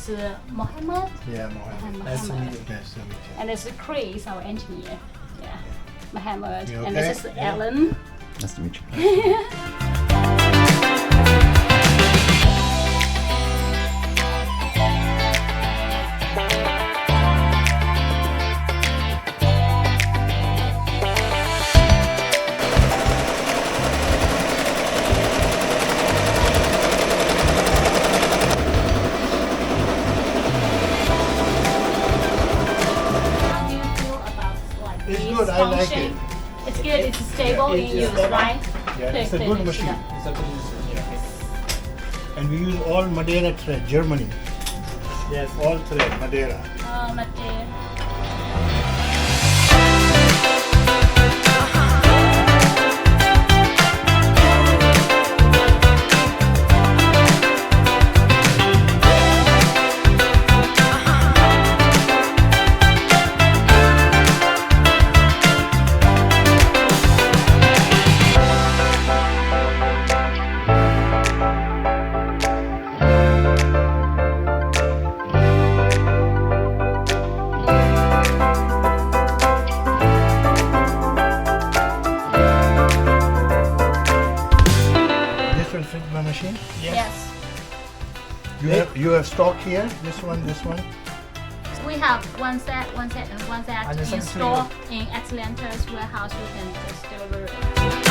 is Mohammad. Yeah, Mohammad. Nice to meet you. Nice to meet you. And this is Chris, our engineer. Yeah, Mohammad. You And okay? this is Alan. Nice to meet you. How do you feel about like It's this good, I like function? it. It's good. It's stable in use, right? Yeah, it's a good machine. It's a good machine. Yeah. And we use all Madeira thread, Germany. Yes. All thread, Madeira. Material. This will fit my machine. Yes. You have stock here. This one. We have one set, and one set And in some store in Atlanta's warehouse. You can just deliver it.